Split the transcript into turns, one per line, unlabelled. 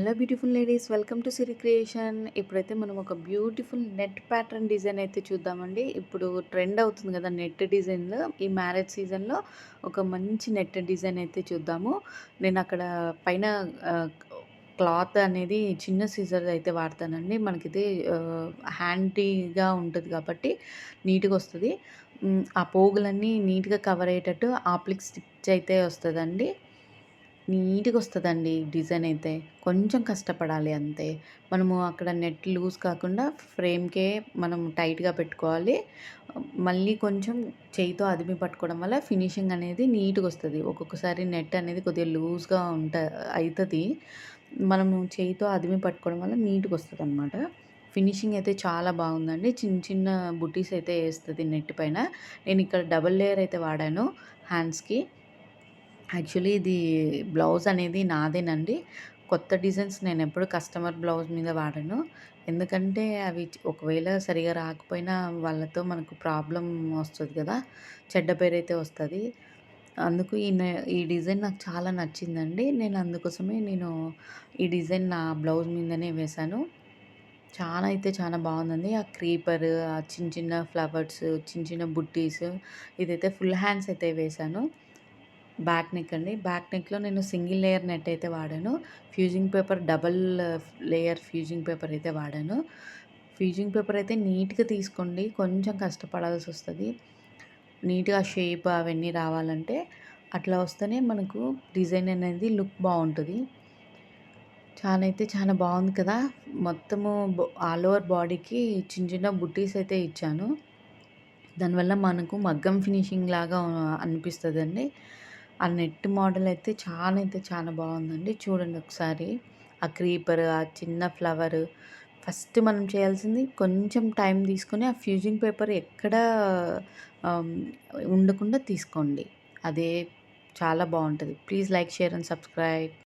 Hello beautiful ladies, welcome to Siri creation. ఇప్పుడైతే మనం ఒక బ్యూటిఫుల్ నెట్ ప్యాటర్న్ డిజైన్ అయితే చూద్దామండి. ఇప్పుడు ట్రెండ్ అవుతుంది కదా నెట్ డిజైన్లో. ఈ మ్యారేజ్ సీజన్లో ఒక మంచి నెట్ డిజైన్ అయితే చూద్దాము. నేను అక్కడ పైన క్లాత్ అనేది చిన్న సీజర్ అయితే వాడతానండి. మనకిది హ్యాండీగా ఉంటుంది కాబట్టి నీట్గా వస్తుంది. ఆ పోగులన్నీ నీట్గా కవర్ అయ్యేటట్టు ఆప్లిక్ స్టిచ్ అయితే వస్తుందండి. నీట్‌గా వస్తదండి డిజైన్ అయితే. కొంచెం కష్టపడాలి అంతే. మనము అక్కడ నెట్ లూజ్ కాకుండా ఫ్రేమ్‌కే మనం టైట్‌గా పెట్టుకోవాలి. మళ్ళీ కొంచెం చేయితో అదిమి పట్టుకోవడం వల్ల ఫినిషింగ్ అనేది నీట్‌గొస్తది. ఒక్కొక్కసారి నెట్ అనేది కొద్దిగా లూజ్‌గా అయితది. మనము చేయితో అదిమి పట్టుకోవడం వల్ల నీట్‌గొస్తదనమాట. ఫినిషింగ్ అయితే చాలా బాగుందండి. చిన్న చిన్న బుట్టీస్ అయితే ఏస్తది నెట్ పైన. నేనిక్కడ డబుల్ లేయర్ అయితే వాడాను హ్యాండ్స్‌కి. యాక్చువల్లీ ఇది బ్లౌజ్ అనేది నాదేనండి. కొత్త డిజైన్స్ నేనెప్పుడు కస్టమర్ బ్లౌజ్ మీద వాడను. ఎందుకంటే అవి ఒకవేళ సరిగ్గా రాకపోయినా వాళ్ళతో మనకు ప్రాబ్లమ్ వస్తది గదా! చెడ్డ పేరైతే వస్తది. అందుకు ఈ డిజైన్ నాకు చాలా నచ్చిందండి. నేను ఈ డిజైన్ నా బ్లౌజ్ మీదనే వేశాను. చాలా అయితే చాలా బావుందండి. ఆ క్రీపర్, ఆ చిన్న చిన్న ఫ్లవర్స్, చిన్న చిన్న బుట్టీస్ ఇదైతే ఫుల్ హ్యాండ్స్ అయితే వేశాను. బ్యాక్ నెక్ అండి. బ్యాక్ నెక్‌లో నేను సింగిల్ లేయర్ నెట్ అయితే వాడాను. Fusing paper double layer fusing paper అయితే వాడాను. ఫ్యూజింగ్ పేపర్ అయితే నీట్‌గా తీసుకోండి. కొంచెం కష్టపడాల్సొస్తది. నీట్‌గా షేప్ అవన్నీ రావాలంటే అట్లా వస్తేనే మనకు డిజైన్ అనేది లుక్ బావుంటది. చాలా అయితే చాలా బావుంది కదా! మొత్తము ఆల్ ఓవర్ బాడీకి చిన్న చిన్న బుట్టీస్ అయితే ఇచ్చాను. దానివల్ల మనకు మగ్గం ఫినిషింగ్ లాగా అనిపిస్తదండి. ఆ నెట్ మోడల్ అయితే చాలా బావుందండి. చూడండి ఒకసారి. ఆ క్రీపర్, ఆ చిన్న ఫ్లవర్ ఫస్ట్ మనం చేయాల్సింది కొంచెం టైం తీసుకొని ఆ ఫ్యూజింగ్ పేపర్ ఎక్కడ ఆహ్, ఉండకుండా తీసుకోండి. అదే చాలా బావుంటది. Please like, share and subscribe.